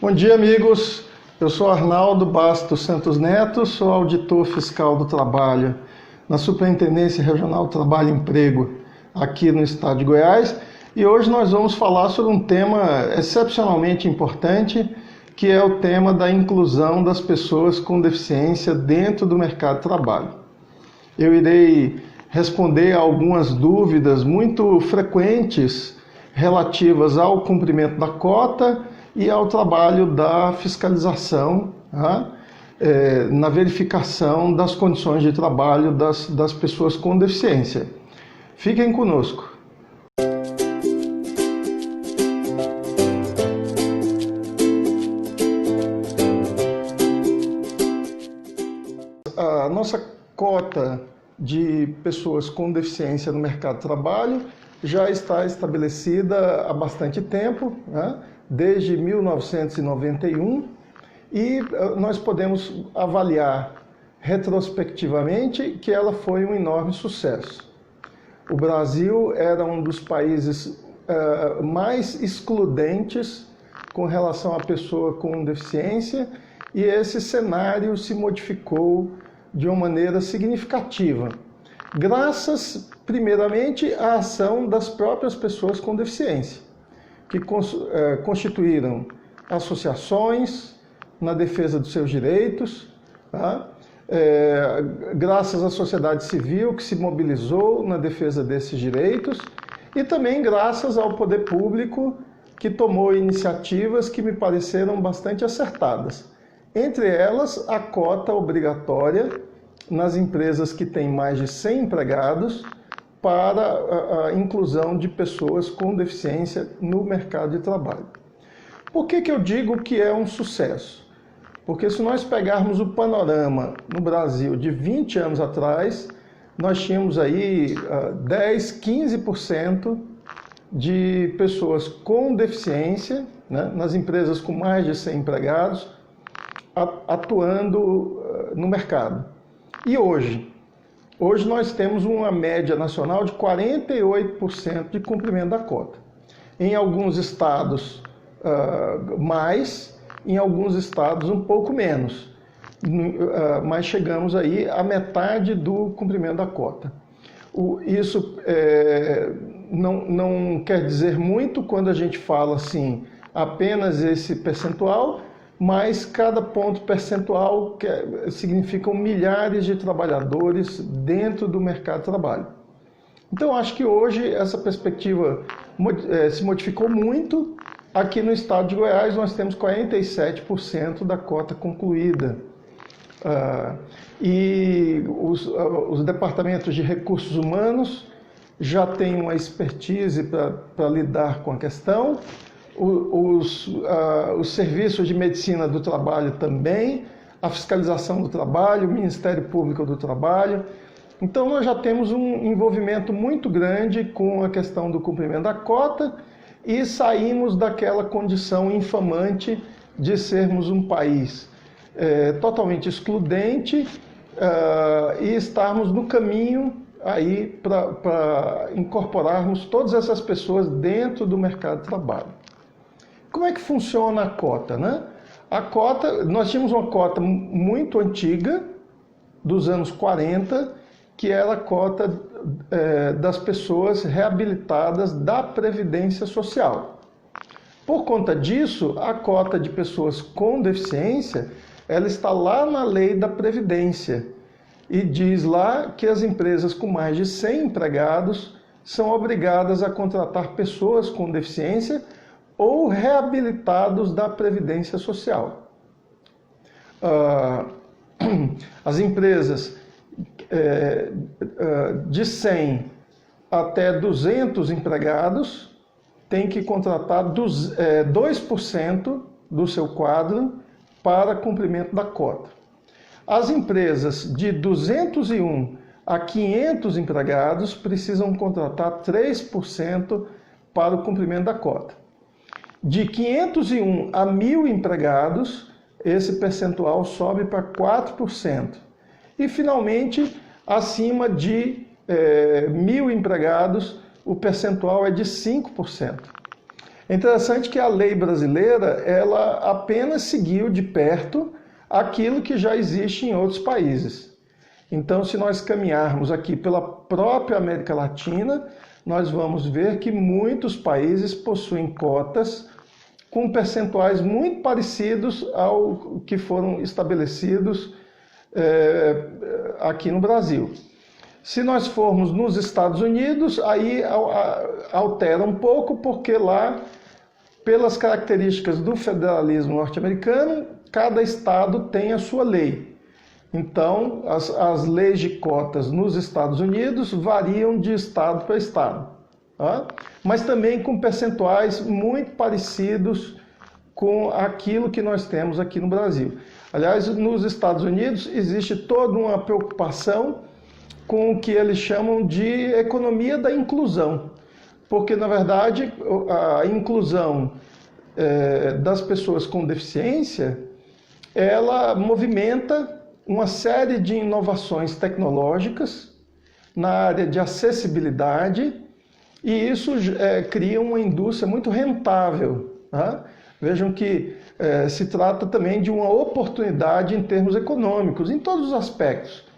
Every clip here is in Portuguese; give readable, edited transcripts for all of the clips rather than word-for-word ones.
Bom dia, amigos. Eu sou Arnaldo Bastos Santos Neto, sou auditor fiscal do trabalho na Superintendência Regional do Trabalho e Emprego aqui no estado de Goiás. E hoje nós vamos falar sobre um tema excepcionalmente importante, que é o tema da inclusão das pessoas com deficiência dentro do mercado de trabalho. Eu irei responder a algumas dúvidas muito frequentes relativas ao cumprimento da cota e ao trabalho da fiscalização, na verificação das condições de trabalho das pessoas com deficiência. Fiquem conosco. A nossa cota de pessoas com deficiência no mercado de trabalho já está estabelecida há bastante tempo, desde 1991, e nós podemos avaliar retrospectivamente que ela foi um enorme sucesso. O Brasil era um dos países mais excludentes com relação à pessoa com deficiência, e esse cenário se modificou de uma maneira significativa, graças, primeiramente, à ação das próprias pessoas com deficiência, que constituíram associações na defesa dos seus direitos, graças à sociedade civil que se mobilizou na defesa desses direitos, e também graças ao poder público que tomou iniciativas que me pareceram bastante acertadas. Entre elas, a cota obrigatória nas empresas que têm mais de 100 empregados para a inclusão de pessoas com deficiência no mercado de trabalho. Por que eu digo que é um sucesso? Porque se nós pegarmos o panorama no Brasil de 20 anos atrás, nós tínhamos aí 10, 15% de pessoas com deficiência, nas empresas com mais de 100 empregados, atuando no mercado. E hoje nós temos uma média nacional de 48% de cumprimento da cota. Em alguns estados mais, em alguns estados um pouco menos, mas chegamos aí à metade do cumprimento da cota. Isso não quer dizer muito quando a gente fala assim, apenas esse percentual, mas cada ponto percentual significam milhares de trabalhadores dentro do mercado de trabalho. Então, acho que hoje essa perspectiva se modificou muito. Aqui no estado de Goiás nós temos 47% da cota concluída. E os departamentos de recursos humanos já têm uma expertise para lidar com a questão. Os serviços de medicina do trabalho também, a fiscalização do trabalho, o Ministério Público do Trabalho. Então nós já temos um envolvimento muito grande com a questão do cumprimento da cota e saímos daquela condição infamante de sermos um país totalmente excludente e estarmos no caminho aí para incorporarmos todas essas pessoas dentro do mercado de trabalho. Como é que funciona a cota, A cota, nós tínhamos uma cota muito antiga, dos anos 40, que era a cota das pessoas reabilitadas da Previdência Social. Por conta disso, a cota de pessoas com deficiência, ela está lá na lei da Previdência, e diz lá que as empresas com mais de 100 empregados são obrigadas a contratar pessoas com deficiência ou reabilitados da Previdência Social. As empresas de 100 até 200 empregados têm que contratar 2% do seu quadro para cumprimento da cota. As empresas de 201 a 500 empregados precisam contratar 3% para o cumprimento da cota. De 501 a 1.000 empregados, esse percentual sobe para 4%. E, finalmente, acima de 1.000 empregados, o percentual é de 5%. É interessante que a lei brasileira, ela apenas seguiu de perto aquilo que já existe em outros países. Então, se nós caminharmos aqui pela própria América Latina, nós vamos ver que muitos países possuem cotas com percentuais muito parecidos ao que foram estabelecidos aqui no Brasil. Se nós formos nos Estados Unidos, aí altera um pouco, porque lá, pelas características do federalismo norte-americano, cada estado tem a sua lei. Então, as leis de cotas nos Estados Unidos variam de estado para estado, tá? Mas também com percentuais muito parecidos com aquilo que nós temos aqui no Brasil. Aliás, nos Estados Unidos existe toda uma preocupação com o que eles chamam de economia da inclusão, porque, na verdade, a inclusão das pessoas com deficiência, ela movimenta uma série de inovações tecnológicas na área de acessibilidade, e isso cria uma indústria muito rentável, tá? Vejam que se trata também de uma oportunidade em termos econômicos, em todos os aspectos.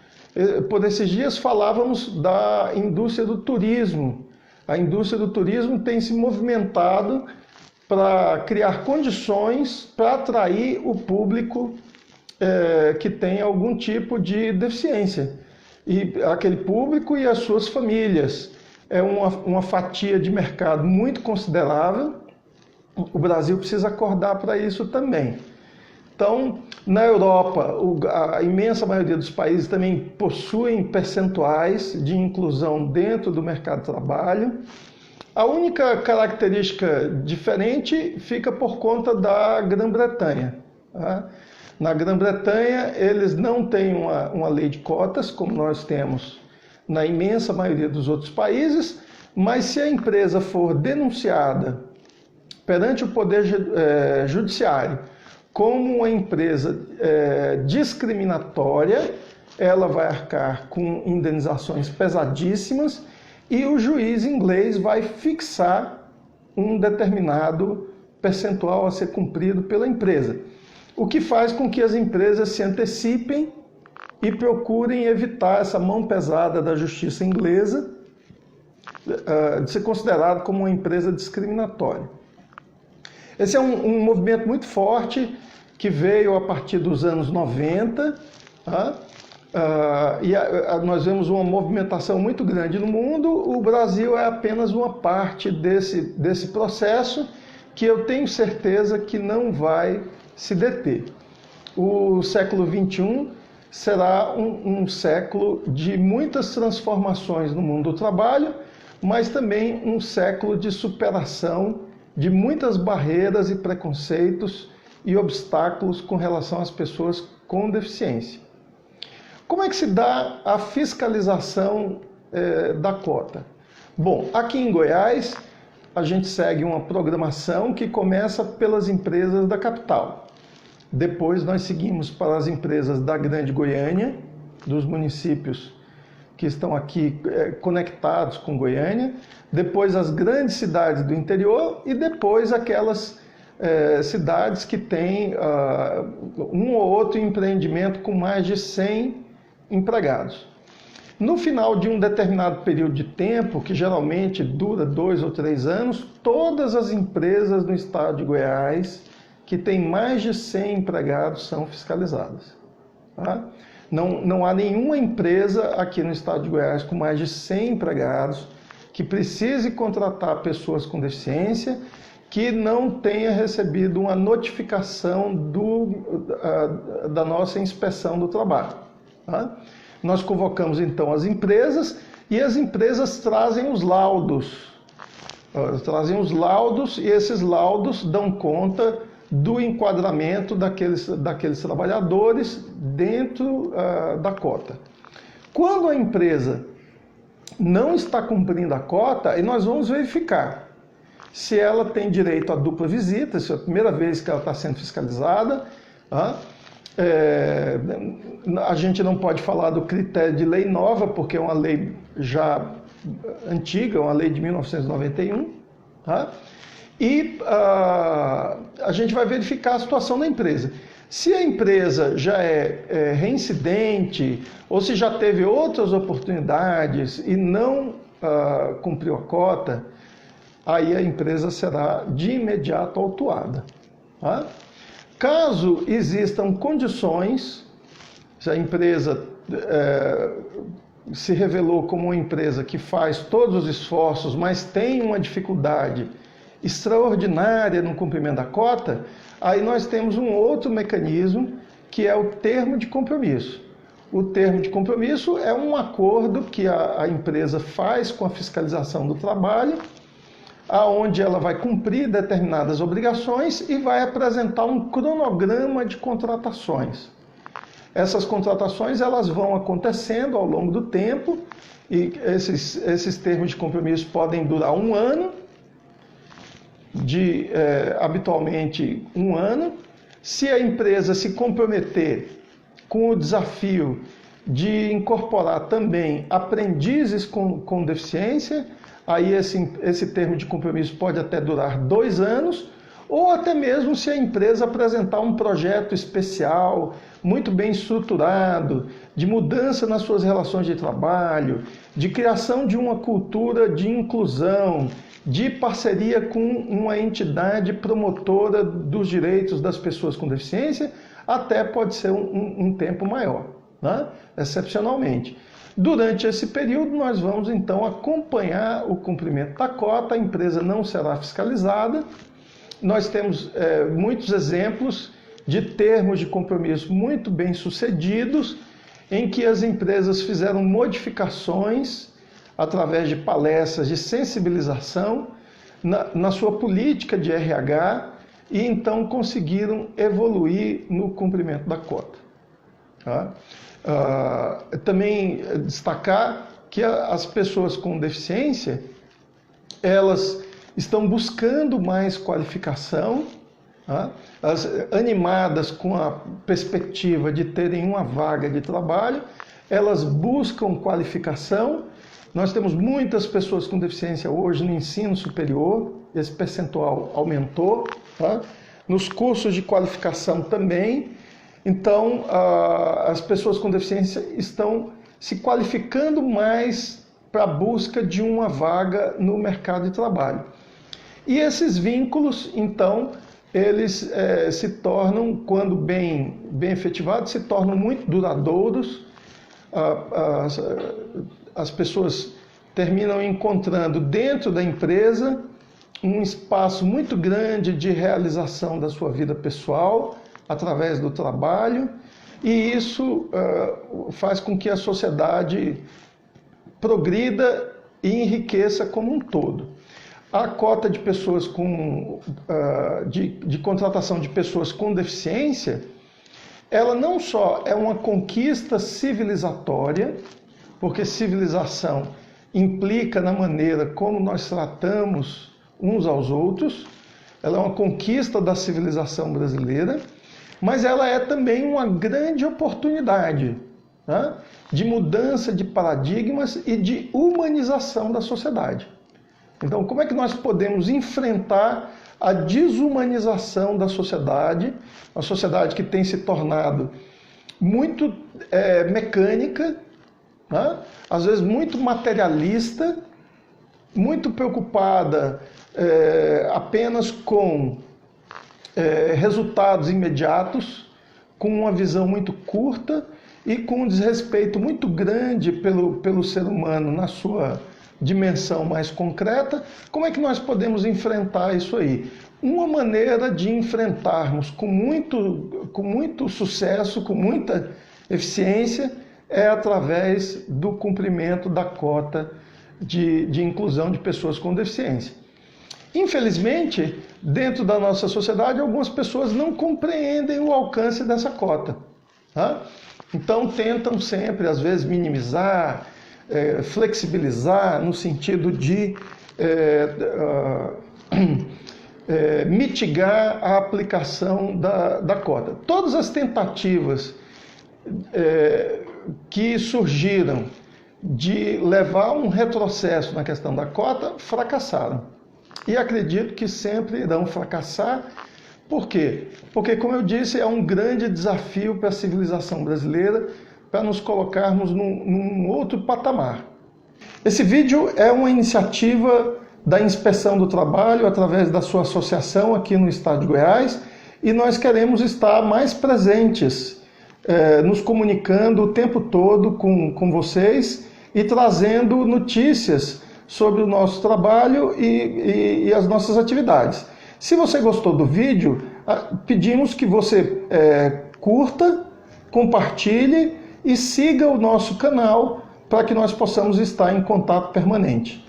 Por esses dias falávamos da indústria do turismo. A indústria do turismo tem se movimentado para criar condições para atrair o público que tem algum tipo de deficiência. E aquele público e as suas famílias. É uma fatia de mercado muito considerável. O Brasil precisa acordar para isso também. Então, na Europa, a imensa maioria dos países também possuem percentuais de inclusão dentro do mercado de trabalho. A única característica diferente fica por conta da Grã-Bretanha, tá? Na Grã-Bretanha, eles não têm uma lei de cotas, como nós temos na imensa maioria dos outros países, mas se a empresa for denunciada perante o Poder Judiciário como uma empresa discriminatória, ela vai arcar com indenizações pesadíssimas e o juiz inglês vai fixar um determinado percentual a ser cumprido pela empresa. O que faz com que as empresas se antecipem e procurem evitar essa mão pesada da justiça inglesa de ser considerado como uma empresa discriminatória. Esse é um movimento muito forte que veio a partir dos anos 90, tá? Nós vemos uma movimentação muito grande no mundo. O Brasil é apenas uma parte desse processo que eu tenho certeza que não vai se deter. O século XXI será um século de muitas transformações no mundo do trabalho, mas também um século de superação de muitas barreiras e preconceitos e obstáculos com relação às pessoas com deficiência. Como é que se dá a fiscalização da cota? Bom, aqui em Goiás, a gente segue uma programação que começa pelas empresas da capital. Depois nós seguimos para as empresas da Grande Goiânia, dos municípios que estão aqui conectados com Goiânia, depois as grandes cidades do interior e depois aquelas cidades que têm um ou outro empreendimento com mais de 100 empregados. No final de um determinado período de tempo, que geralmente dura 2 ou 3 anos, todas as empresas no estado de Goiás que têm mais de 100 empregados são fiscalizadas, tá? Não há nenhuma empresa aqui no estado de Goiás com mais de 100 empregados que precise contratar pessoas com deficiência que não tenha recebido uma notificação da nossa inspeção do trabalho, tá? Nós convocamos então as empresas e as empresas trazem os laudos. E esses laudos dão conta do enquadramento daqueles trabalhadores dentro da cota. Quando a empresa não está cumprindo a cota, aí nós vamos verificar se ela tem direito à dupla visita, se é a primeira vez que ela está sendo fiscalizada. A gente não pode falar do critério de lei nova, porque é uma lei já antiga, uma lei de 1991. e a gente vai verificar a situação da empresa. Se a empresa já é reincidente ou se já teve outras oportunidades e não cumpriu a cota, aí a empresa será de imediato autuada. Tá? Caso existam condições, se a empresa se revelou como uma empresa que faz todos os esforços, mas tem uma dificuldade extraordinária no cumprimento da cota, aí nós temos um outro mecanismo, que é o termo de compromisso. O termo de compromisso é um acordo que a empresa faz com a fiscalização do trabalho, aonde ela vai cumprir determinadas obrigações e vai apresentar um cronograma de contratações. Essas contratações elas vão acontecendo ao longo do tempo e esses termos de compromisso podem durar um ano, habitualmente um ano. Se a empresa se comprometer com o desafio de incorporar também aprendizes com deficiência, aí esse termo de compromisso pode até durar 2 anos, ou até mesmo se a empresa apresentar um projeto especial, muito bem estruturado, de mudança nas suas relações de trabalho, de criação de uma cultura de inclusão, de parceria com uma entidade promotora dos direitos das pessoas com deficiência, até pode ser um tempo maior, né? Excepcionalmente. Durante esse período, nós vamos então acompanhar o cumprimento da cota, a empresa não será fiscalizada. Nós temos muitos exemplos de termos de compromisso muito bem sucedidos, em que as empresas fizeram modificações através de palestras de sensibilização na sua política de RH e então conseguiram evoluir no cumprimento da cota. Tá? Também destacar que as pessoas com deficiência, elas estão buscando mais qualificação, tá? Animadas com a perspectiva de terem uma vaga de trabalho, elas buscam qualificação. Nós temos muitas pessoas com deficiência hoje no ensino superior, esse percentual aumentou, tá? Nos cursos de qualificação também. Então, as pessoas com deficiência estão se qualificando mais para a busca de uma vaga no mercado de trabalho. E esses vínculos, então, eles se tornam, quando bem efetivados, se tornam muito duradouros. As pessoas terminam encontrando dentro da empresa um espaço muito grande de realização da sua vida pessoal, através do trabalho, e isso faz com que a sociedade progrida e enriqueça como um todo. A cota de pessoas de contratação de pessoas com deficiência, ela não só é uma conquista civilizatória, porque civilização implica na maneira como nós tratamos uns aos outros, ela é uma conquista da civilização brasileira, mas ela é também uma grande oportunidade, né, de mudança de paradigmas e de humanização da sociedade. Então, como é que nós podemos enfrentar a desumanização da sociedade, uma sociedade que tem se tornado muito mecânica, né, às vezes muito materialista, muito preocupada apenas com resultados imediatos, com uma visão muito curta e com um desrespeito muito grande pelo ser humano na sua dimensão mais concreta. Como é que nós podemos enfrentar isso aí? Uma maneira de enfrentarmos com muito sucesso, com muita eficiência, é através do cumprimento da cota de inclusão de pessoas com deficiência. Infelizmente, dentro da nossa sociedade, algumas pessoas não compreendem o alcance dessa cota, tá? Então tentam sempre, às vezes, minimizar, flexibilizar, no sentido de mitigar a aplicação da cota. Todas as tentativas que surgiram de levar um retrocesso na questão da cota fracassaram. e acredito que sempre irão fracassar. Por quê? Porque, como eu disse, é um grande desafio para a civilização brasileira, para nos colocarmos num outro patamar. Esse vídeo é uma iniciativa da Inspeção do Trabalho, através da sua associação aqui no estado de Goiás, e nós queremos estar mais presentes, nos comunicando o tempo todo com vocês e trazendo notícias sobre o nosso trabalho e as nossas atividades. Se você gostou do vídeo, pedimos que você curta, compartilhe e siga o nosso canal para que nós possamos estar em contato permanente.